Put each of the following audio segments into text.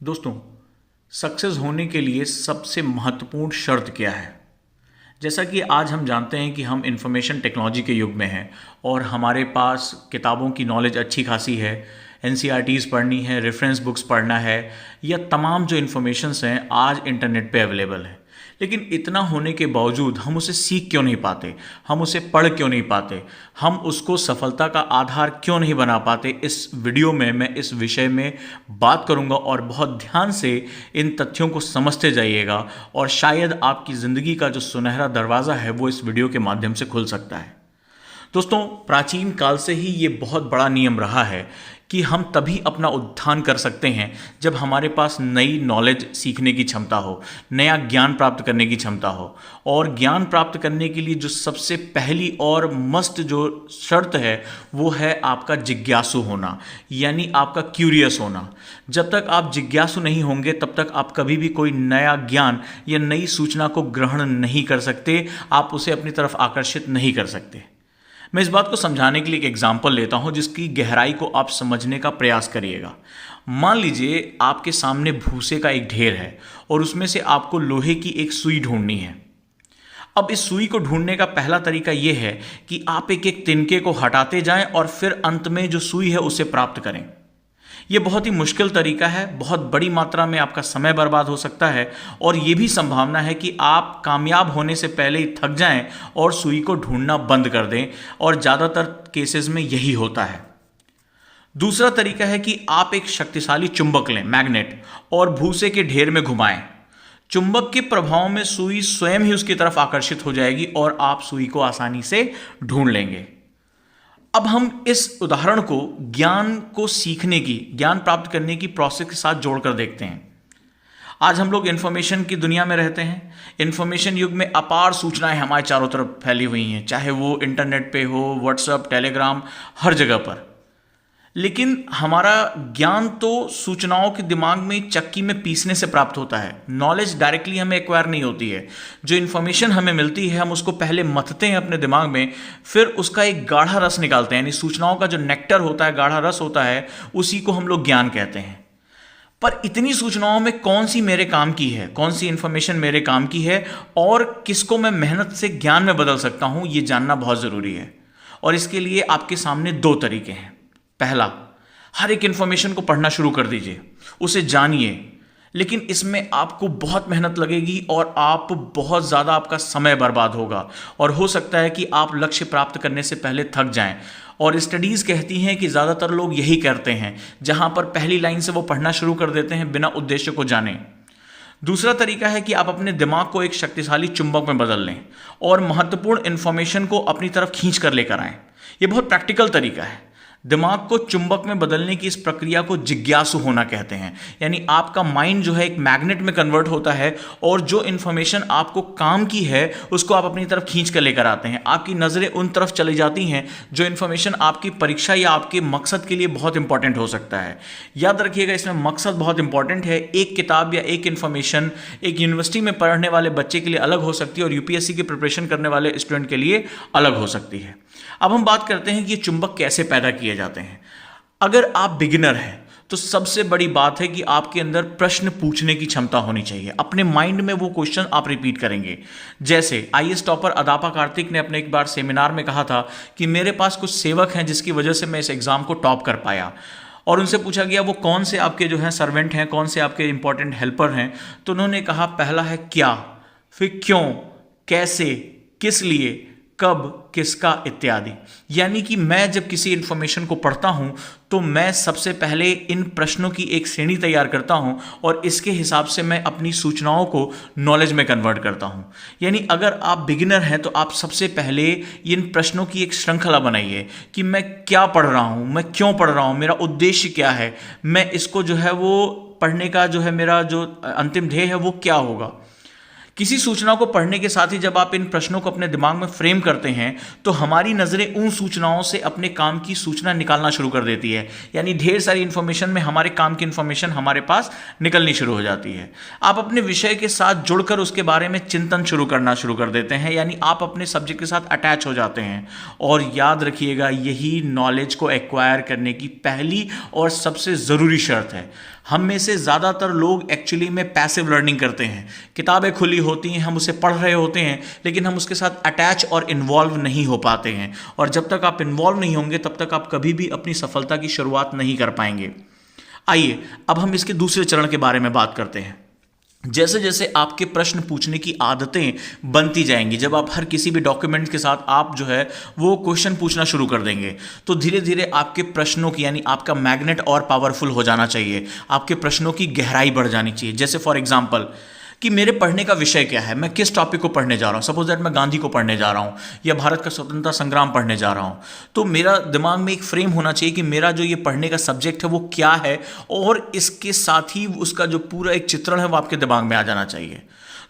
दोस्तों, सक्सेस होने के लिए सबसे महत्वपूर्ण शर्त क्या है? जैसा कि आज हम जानते हैं कि हम इंफॉर्मेशन टेक्नोलॉजी के युग में हैं और हमारे पास किताबों की नॉलेज अच्छी खासी है। एनसीईआरटीज़ पढ़नी है, रेफरेंस बुक्स पढ़ना है, या तमाम जो इन्फॉर्मेशंस हैं आज इंटरनेट पे अवेलेबल है। लेकिन इतना होने के बावजूद हम उसे सीख क्यों नहीं पाते? हम उसे पढ़ क्यों नहीं पाते? हम उसको सफलता का आधार क्यों नहीं बना पाते? इस वीडियो में मैं इस विषय में बात करूंगा और बहुत ध्यान से इन तथ्यों को समझते जाइएगा और शायद आपकी ज़िंदगी का जो सुनहरा दरवाज़ा है वो इस वीडियो के माध्यम से खुल सकता है। दोस्तों, प्राचीन काल से ही ये बहुत बड़ा नियम रहा है कि हम तभी अपना उत्थान कर सकते हैं जब हमारे पास नई नॉलेज सीखने की क्षमता हो, नया ज्ञान प्राप्त करने की क्षमता हो। और ज्ञान प्राप्त करने के लिए जो सबसे पहली और मस्ट जो शर्त है वो है आपका जिज्ञासु होना, यानी आपका क्यूरियस होना। जब तक आप जिज्ञासु नहीं होंगे तब तक आप कभी भी कोई नया ज्ञान या नई सूचना को ग्रहण नहीं कर सकते, आप उसे अपनी तरफ आकर्षित नहीं कर सकते। मैं इस बात को समझाने के लिए एक एग्जाम्पल लेता हूं जिसकी गहराई को आप समझने का प्रयास करिएगा। मान लीजिए आपके सामने भूसे का एक ढेर है और उसमें से आपको लोहे की एक सुई ढूंढनी है। अब इस सुई को ढूंढने का पहला तरीका यह है कि आप एक एक तिनके को हटाते जाएं और फिर अंत में जो सुई है उसे प्राप्त करें। यह बहुत ही मुश्किल तरीका है, बहुत बड़ी मात्रा में आपका समय बर्बाद हो सकता है और यह भी संभावना है कि आप कामयाब होने से पहले ही थक जाएं और सुई को ढूंढना बंद कर दें, और ज़्यादातर केसेस में यही होता है। दूसरा तरीका है कि आप एक शक्तिशाली चुंबक लें, मैग्नेट, और भूसे के ढेर में घुमाएं। चुंबक के प्रभाव में सुई स्वयं ही उसकी तरफ आकर्षित हो जाएगी और आप सुई को आसानी से ढूंढ लेंगे। अब हम इस उदाहरण को ज्ञान को सीखने की, ज्ञान प्राप्त करने की प्रोसेस के साथ जोड़कर देखते हैं। आज हम लोग इन्फॉर्मेशन की दुनिया में रहते हैं। इन्फॉर्मेशन युग में अपार सूचनाएं हमारे चारों तरफ फैली हुई हैं, चाहे वो इंटरनेट पे हो, व्हाट्सएप, टेलीग्राम, हर जगह पर। लेकिन हमारा ज्ञान तो सूचनाओं के दिमाग में चक्की में पीसने से प्राप्त होता है। नॉलेज डायरेक्टली हमें एक्वायर नहीं होती है। जो इन्फॉर्मेशन हमें मिलती है हम उसको पहले मथते हैं अपने दिमाग में, फिर उसका एक गाढ़ा रस निकालते हैं, यानी सूचनाओं का जो नेक्टर होता है, गाढ़ा रस होता है, उसी को हम लोग ज्ञान कहते हैं। पर इतनी सूचनाओं में कौन सी मेरे काम की है, कौन सी इंफॉर्मेशन मेरे काम की है और किसको मैं मेहनत से ज्ञान में बदल सकता हूं, यह जानना बहुत जरूरी है। और इसके लिए आपके सामने दो तरीके हैं। पहला, हर एक इंफॉर्मेशन को पढ़ना शुरू कर दीजिए, उसे जानिए, लेकिन इसमें आपको बहुत मेहनत लगेगी और आप बहुत ज़्यादा आपका समय बर्बाद होगा और हो सकता है कि आप लक्ष्य प्राप्त करने से पहले थक जाएं। और स्टडीज़ कहती हैं कि ज़्यादातर लोग यही करते हैं, जहां पर पहली लाइन से वो पढ़ना शुरू कर देते हैं बिना उद्देश्य को जाने। दूसरा तरीका है कि आप अपने दिमाग को एक शक्तिशाली चुंबक में बदल लें और महत्वपूर्ण इंफॉर्मेशन को अपनी तरफ खींच कर लेकर आएं। यह बहुत प्रैक्टिकल तरीका है। दिमाग को चुंबक में बदलने की इस प्रक्रिया को जिज्ञासु होना कहते हैं, यानी आपका माइंड जो है एक मैग्नेट में कन्वर्ट होता है और जो इन्फॉर्मेशन आपको काम की है उसको आप अपनी तरफ खींच कर लेकर आते हैं। आपकी नज़रें उन तरफ चली जाती हैं जो इन्फॉर्मेशन आपकी परीक्षा या आपके मकसद के लिए बहुत इंपॉर्टेंट हो सकता है। याद रखिएगा, इसमें मकसद बहुत इंपॉर्टेंट है। एक किताब या एक इन्फॉर्मेशन एक यूनिवर्सिटी में पढ़ने वाले बच्चे के लिए अलग हो सकती है और यूपीएससी की प्रिपरेशन करने वाले स्टूडेंट के लिए अलग हो सकती है। अब हम बात करते हैं कि ये चुंबक कैसे पैदा किए जाते हैं। अगर आप बिगिनर हैं तो सबसे बड़ी बात है कि आपके अंदर प्रश्न पूछने की क्षमता होनी चाहिए। अपने माइंड में वो क्वेश्चन आप रिपीट करेंगे। जैसे आईएएस टॉपर अदापा कार्तिक ने अपने एक बार सेमिनार में कहा था कि मेरे पास कुछ सेवक हैं जिसकी वजह से मैं इस एग्जाम को टॉप कर पाया। और उनसे पूछा गया वो कौन से आपके जो हैं सर्वेंट हैं, कौन से आपके इंपॉर्टेंट हेल्पर हैं। तो उन्होंने कहा पहला है क्या, फिर क्यों, कैसे, किस लिए, कब, किसका, इत्यादि। यानी कि मैं जब किसी इंफॉर्मेशन को पढ़ता हूं तो मैं सबसे पहले इन प्रश्नों की एक श्रेणी तैयार करता हूं और इसके हिसाब से मैं अपनी सूचनाओं को नॉलेज में कन्वर्ट करता हूं। यानी अगर आप बिगिनर हैं तो आप सबसे पहले इन प्रश्नों की एक श्रृंखला बनाइए कि मैं क्या पढ़ रहा हूं, मैं क्यों पढ़ रहा हूं, मेरा उद्देश्य क्या है, मैं इसको जो है वो पढ़ने का जो है मेरा जो अंतिम ध्येय है वो क्या होगा। किसी सूचना को पढ़ने के साथ ही जब आप इन प्रश्नों को अपने दिमाग में फ्रेम करते हैं तो हमारी नज़रें उन सूचनाओं से अपने काम की सूचना निकालना शुरू कर देती है। यानी ढेर सारी इन्फॉर्मेशन में हमारे काम की इन्फॉर्मेशन हमारे पास निकलनी शुरू हो जाती है। आप अपने विषय के साथ जुड़कर उसके बारे में चिंतन शुरू करना शुरू कर देते हैं, यानी आप अपने सब्जेक्ट के साथ अटैच हो जाते हैं। और याद रखिएगा, यही नॉलेज को एक्वायर करने की पहली और सबसे ज़रूरी शर्त है। हम में से ज़्यादातर लोग एक्चुअली में पैसिव लर्निंग करते हैं। किताबें खुली होती हैं, हम उसे पढ़ रहे होते हैं, लेकिन हम उसके साथ अटैच और इन्वॉल्व नहीं हो पाते हैं। और जब तक आप इन्वॉल्व नहीं होंगे तब तक आप कभी भी अपनी सफलता की शुरुआत नहीं कर पाएंगे। आइए अब हम इसके दूसरे चरण के बारे में बात करते हैं। जैसे जैसे आपके प्रश्न पूछने की आदतें बनती जाएंगी, जब आप हर किसी भी डॉक्यूमेंट के साथ आप जो है वो क्वेश्चन पूछना शुरू कर देंगे, तो धीरे धीरे आपके प्रश्नों की यानी आपका मैग्नेट और पावरफुल हो जाना चाहिए, आपके प्रश्नों की गहराई बढ़ जानी चाहिए। जैसे फॉर एग्जांपल कि मेरे पढ़ने का विषय क्या है, मैं किस टॉपिक को पढ़ने जा रहा हूँ। सपोज दैट मैं गांधी को पढ़ने जा रहा हूँ या भारत का स्वतंत्रता संग्राम पढ़ने जा रहा हूँ, तो मेरा दिमाग में एक फ्रेम होना चाहिए कि मेरा जो ये पढ़ने का सब्जेक्ट है वो क्या है, और इसके साथ ही उसका जो पूरा एक चित्रण है वो आपके दिमाग में आ जाना चाहिए।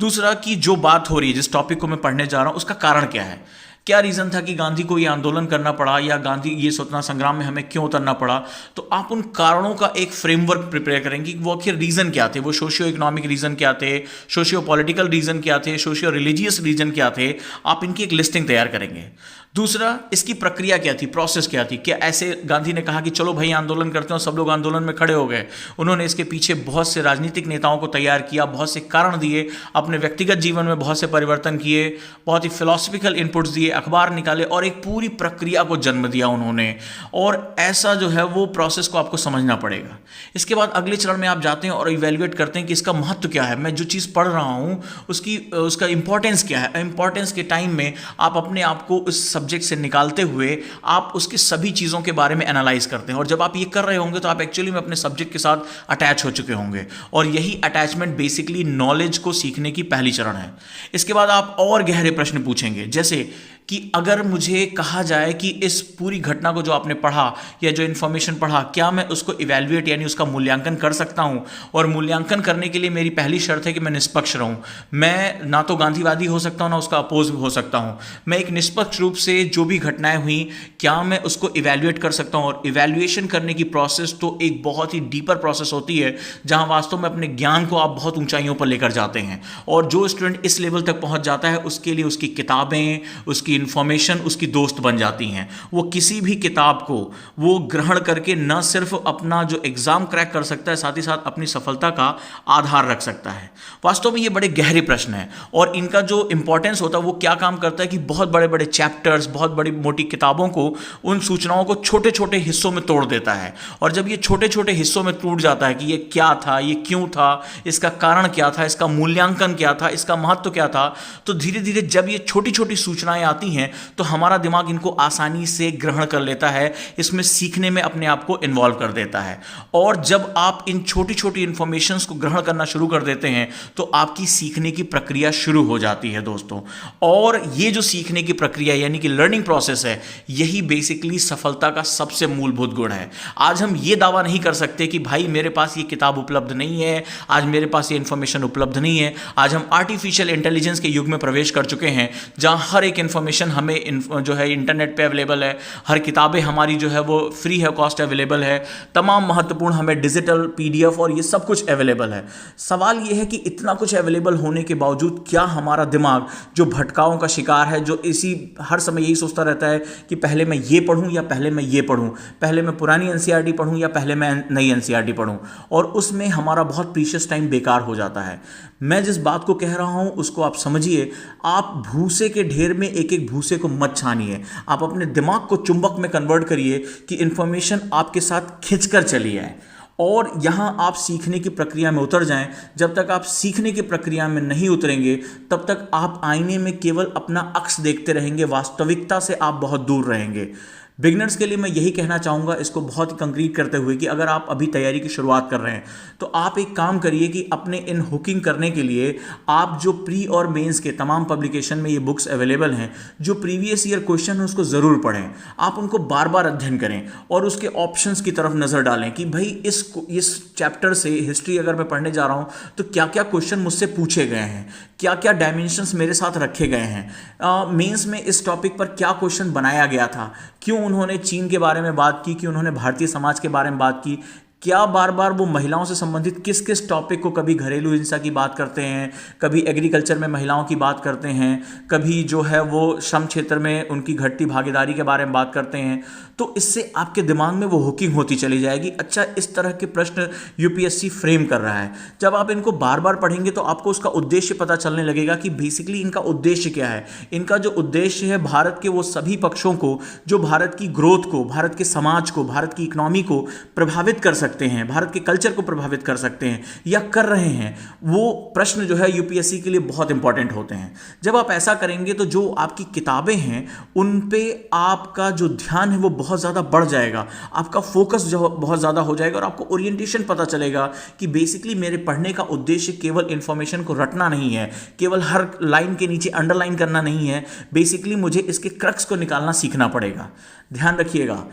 दूसरा कि जो बात हो रही है, जिस टॉपिक को मैं पढ़ने जा रहा हूँ, उसका कारण क्या है, क्या रीज़न था कि गांधी को ये आंदोलन करना पड़ा, या गांधी ये स्वतंत्रता संग्राम में हमें क्यों उतरना पड़ा। तो आप उन कारणों का एक फ्रेमवर्क प्रिपेयर करेंगे कि वो आखिर रीज़न क्या थे, वो सोशियो इकोनॉमिक रीज़न क्या थे, सोशियो पॉलिटिकल रीज़न क्या थे, सोशियो रिलीजियस रीज़न क्या थे। आप इनकी एक लिस्टिंग तैयार करेंगे। दूसरा, इसकी प्रक्रिया क्या थी, प्रोसेस क्या थी। क्या ऐसे गांधी ने कहा कि चलो भाई आंदोलन करते हैं, सब लोग आंदोलन में खड़े हो गए। उन्होंने इसके पीछे बहुत से राजनीतिक नेताओं को तैयार किया, बहुत से कारण दिए, अपने व्यक्तिगत जीवन में बहुत से परिवर्तन किए, बहुत ही फिलोसफिकल इनपुट्स दिए, अखबार निकाले और एक पूरी प्रक्रिया को जन्म दिया उन्होंने। और ऐसा जो है वो प्रोसेस को आपको समझना पड़ेगा। इसके बाद अगले चरण में आप जाते हैं और इवेल्युएट करते हैं कि इसका महत्व क्या है, मैं जो चीज़ पढ़ रहा हूँ उसका इंपॉर्टेंस क्या है। इंपॉर्टेंस के टाइम में आप अपने आप को उस सब्जेक्ट से निकालते हुए आप उसकी सभी चीज़ों के बारे में एनालाइज करते हैं। और जब आप ये कर रहे होंगे तो आप एक्चुअली में अपने सब्जेक्ट के साथ अटैच हो चुके होंगे, और यही अटैचमेंट बेसिकली नॉलेज को सीखने की पहली चरण है। इसके बाद आप और गहरे प्रश्न पूछेंगे, जैसे कि अगर मुझे कहा जाए कि इस पूरी घटना को जो आपने पढ़ा या जो इन्फॉर्मेशन पढ़ा, क्या मैं उसको इवैल्यूएट यानी उसका मूल्यांकन कर सकता हूं। और मूल्यांकन करने के लिए मेरी पहली शर्त है कि मैं निष्पक्ष रहूं। मैं ना तो गांधीवादी हो सकता हूं ना उसका अपोज हो सकता हूं। मैं एक निष्पक्ष रूप से जो भी घटनाएं हुई, क्या मैं उसको इवैल्यूएट कर सकता हूं। और इवैल्यूएशन करने की प्रोसेस तो एक बहुत ही डीपर प्रोसेस होती है, जहां वास्तव में अपने ज्ञान को आप बहुत ऊंचाइयों पर लेकर जाते हैं। और जो स्टूडेंट इस लेवल तक पहुंच जाता है उसके लिए उसकी किताबें, उसकी इंफॉर्मेशन उसकी दोस्त बन जाती हैं। वो किसी भी किताब को वो ग्रहण करके न सिर्फ अपना जो एग्जाम क्रैक कर सकता है, साथ ही साथ अपनी सफलता का आधार रख सकता है। वास्तव में ये बड़े गहरे प्रश्न हैं, और इनका जो इंपॉर्टेंस होता है वो क्या काम करता है कि बहुत बड़े बड़े चैप्टर्स, बहुत बड़ी मोटी किताबों को, उन सूचनाओं को छोटे छोटे हिस्सों में तोड़ देता है। और जब ये छोटे छोटे हिस्सों में टूट जाता है कि ये क्या था, ये क्यों था, इसका कारण क्या था, इसका मूल्यांकन क्या था, इसका महत्व क्या था, तो धीरे धीरे जब ये छोटी छोटी सूचनाएं आती हैं तो हमारा दिमाग इनको आसानी से ग्रहण कर लेता है, इसमें सीखने में अपने आप को इन्वॉल्व कर देता है। और जब आप इन छोटी छोटी इंफॉर्मेशंस को ग्रहण करना शुरू कर देते हैं तो आपकी सीखने की प्रक्रिया शुरू हो जाती है दोस्तों। और ये जो सीखने की प्रक्रिया यानी कि लर्निंग प्रोसेस है, यही बेसिकली सफलता का सबसे मूलभूत गुण है। आज हम ये दावा नहीं कर सकते कि भाई मेरे पास ये किताब उपलब्ध नहीं है, आज मेरे पास ये इंफॉर्मेशन उपलब्ध नहीं है। आज हम आर्टिफिशियल इंटेलिजेंस के युग में प्रवेश कर चुके हैं, जहां हर एक इंफॉर्मेशन हमें जो है इंटरनेट पे अवेलेबल है, हर किताबें हमारी जो है वो फ्री है, कॉस्ट अवेलेबल है, तमाम महत्वपूर्ण हमें डिजिटल पीडीएफ और ये सब कुछ अवेलेबल है। सवाल ये है कि इतना कुछ अवेलेबल होने के बावजूद क्या हमारा दिमाग जो भटकाओं का शिकार है, जो इसी हर समय यही सोचता रहता है कि पहले मैं ये पढ़ूं या पहले मैं ये पढ़ूं, पहले मैं पुरानी एनसीईआरटी पढ़ूं या पहले मैं नई एनसीईआरटी पढ़ूं, और उसमें हमारा बहुत प्रीशियस टाइम बेकार हो जाता है। मैं जिस बात को कह रहा हूं उसको आप समझिए। आप भूसे के ढेर में एक एक भूसे को मत छानिए, आप अपने दिमाग को चुंबक में कन्वर्ट करिए कि इंफॉर्मेशन आपके साथ खिंचकर चली आए और यहां आप सीखने की प्रक्रिया में उतर जाएं। जब तक आप सीखने की प्रक्रिया में नहीं उतरेंगे तब तक आप आईने में केवल अपना अक्स देखते रहेंगे, वास्तविकता से आप बहुत दूर रहेंगे। बिगनर्स के लिए मैं यही कहना चाहूँगा, इसको बहुत ही कंक्रीट करते हुए, कि अगर आप अभी तैयारी की शुरुआत कर रहे हैं तो आप एक काम करिए कि अपने इन हुकिंग करने के लिए आप जो प्री और मेंस के तमाम पब्लिकेशन में ये बुक्स अवेलेबल हैं, जो प्रीवियस ईयर क्वेश्चन है उसको ज़रूर पढ़ें। आप उनको बार बार अध्ययन करें और उसके ऑप्शंस की तरफ नज़र डालें कि भाई इस चैप्टर से हिस्ट्री अगर मैं पढ़ने जा रहा हूँ तो क्या क्या क्वेश्चन मुझसे पूछे गए हैं, क्या क्या डायमेंशंस मेरे साथ रखे गए हैं, मेंस में इस टॉपिक पर क्या क्वेश्चन बनाया गया था, क्यों उन्होंने चीन के बारे में बात की, क्यों उन्होंने भारतीय समाज के बारे में बात की, क्या बार बार वो महिलाओं से संबंधित किस किस टॉपिक को, कभी घरेलू हिंसा की बात करते हैं, कभी एग्रीकल्चर में महिलाओं की बात करते हैं, कभी जो है वो श्रम क्षेत्र में उनकी घटती भागीदारी के बारे में बात करते हैं। तो इससे आपके दिमाग में वो हुकिंग होती चली जाएगी, अच्छा इस तरह के प्रश्न यूपीएससी फ्रेम कर रहा है। जब आप इनको बार बार पढ़ेंगे तो आपको उसका उद्देश्य पता चलने लगेगा कि बेसिकली इनका उद्देश्य क्या है। इनका जो उद्देश्य है भारत के वो सभी पक्षों को जो भारत की ग्रोथ को, भारत के समाज को, भारत की इकोनॉमी को प्रभावित कर सकते हैं, भारत के कल्चर को प्रभावित कर सकते हैं या कर रहे हैं, वो प्रश्न जो है यूपीएससी के लिए बहुत इंपॉर्टेंट होते हैं। जब आप ऐसा करेंगे तो जो आपकी किताबें हैं उन पे आपका जो ध्यान है वो बहुत ज़्यादा बढ़ जाएगा, आपका फोकस जो बहुत ज़्यादा हो जाएगा और आपको ओरिएंटेशन पता चलेगा कि बेसिकली मेरे पढ़ने का उद्देश्य केवल इंफॉर्मेशन को रटना नहीं है, केवल हर लाइन के नीचे अंडरलाइन करना नहीं है, बेसिकली मुझे इसके क्रक्स को निकालना सीखना पड़ेगा। ध्यान रखिएगा,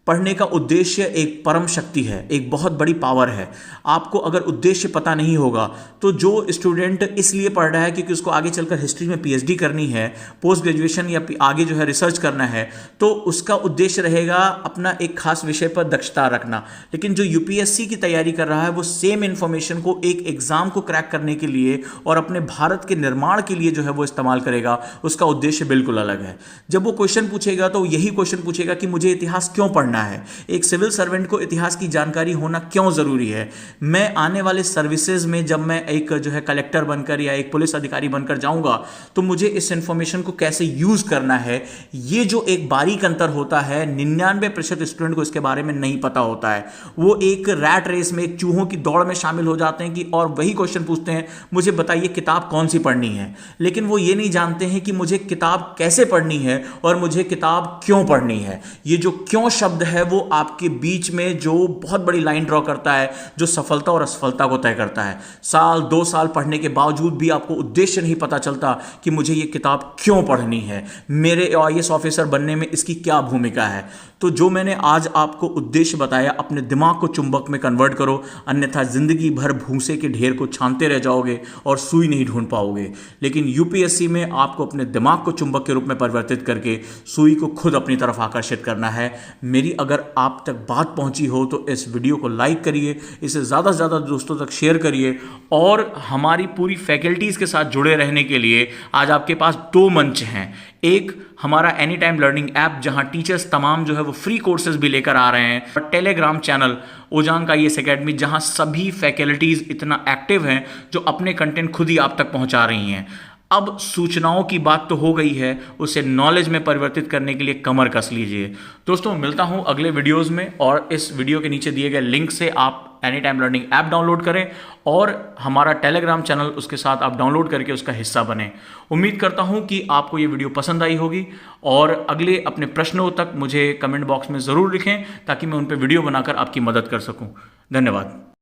पढ़ने का उद्देश्य एक परम शक्ति है, एक बहुत बड़ी पावर है। आपको अगर उद्देश्य पता नहीं होगा तो जो स्टूडेंट इसलिए पढ़ रहा है क्योंकि उसको आगे चलकर हिस्ट्री में पीएचडी करनी है, पोस्ट ग्रेजुएशन या आगे जो है रिसर्च करना है, तो उसका उद्देश्य रहेगा अपना एक खास विषय पर दक्षता रखना। लेकिन जो यूपीएससी की तैयारी कर रहा है वो सेम इंफॉर्मेशन को एक एग्जाम को क्रैक करने के लिए और अपने भारत के निर्माण के लिए जो है वो इस्तेमाल करेगा, उसका उद्देश्य बिल्कुल अलग है। जब वो क्वेश्चन पूछेगा तो यही क्वेश्चन पूछेगा कि मुझे इतिहास क्यों पढ़ना है, एक सिविल सर्वेंट को इतिहास की जानकारी होना क्यों जरूरी है, मैं आने वाले सर्विसेज में जब मैं एक जो है कलेक्टर बनकर या एक पुलिस अधिकारी बनकर जाऊंगा तो मुझे इस इंफॉर्मेशन को कैसे यूज करना है। ये जो एक बारीक अंतर होता है, 99% स्टूडेंट को इसके बारे में नहीं पता होता है। वो एक रैट रेस में, एक चूहों की दौड़ में शामिल हो जाते हैं कि और वही क्वेश्चन पूछते हैं मुझे बताइए किताब कौन सी पढ़नी है, लेकिन वो ये नहीं जानते हैं कि मुझे किताब कैसे पढ़नी है और मुझे किताब क्यों पढ़नी है। ये जो क्यों शब्द है वो आपके बीच में जो बहुत बड़ी लाइन ड्रॉ करता है, जो सफलता और असफलता को तय करता है। साल 2 साल पढ़ने के बावजूद भी आपको उद्देश्य नहीं पता चलता कि मुझे ये किताब क्यों पढ़नी है, मेरे आईएएस ऑफिसर बनने में इसकी क्या भूमिका है। तो जो मैंने आज आपको उद्देश्य बताया, अपने दिमाग को चुंबक में कन्वर्ट करो, अन्यथा जिंदगी भर भूसे के ढेर को छानते रह जाओगे और सुई नहीं ढूंढ पाओगे। लेकिन यूपीएससी में आपको अपने दिमाग को चुंबक के रूप में परिवर्तित करके सुई को खुद अपनी तरफ आकर्षित करना है। मेरी अगर आप तक बात पहुंची हो तो इस वीडियो को लाइक करिए, इसे ज़्यादा से ज़्यादा दोस्तों तक शेयर करिए और हमारी पूरी फैकल्टीज़ के साथ जुड़े रहने के लिए आज आपके पास 2 मंच हैं। एक हमारा एनी टाइम लर्निंग ऐप जहां टीचर्स तमाम जो है वो फ्री कोर्सेज भी लेकर आ रहे हैं, और टेलीग्राम चैनल ओजांग आईएएस एकेडमी जहां सभी फैकल्टीज़ इतना एक्टिव हैं जो अपने कंटेंट खुद ही आप तक पहुंचा रही हैं। अब सूचनाओं की बात तो हो गई है, उसे नॉलेज में परिवर्तित करने के लिए कमर कस लीजिए। दोस्तों मिलता हूं अगले वीडियोस में, और इस वीडियो के नीचे दिए गए लिंक से आप any time learning app download करें और हमारा टेलीग्राम चैनल उसके साथ आप डाउनलोड करके उसका हिस्सा बने। उम्मीद करता हूं कि आपको ये वीडियो पसंद आई होगी, और अगले अपने प्रश्नों तक मुझे कमेंट बॉक्स में ज़रूर लिखें ताकि मैं उन पर वीडियो बनाकर आपकी मदद कर सकूं। धन्यवाद।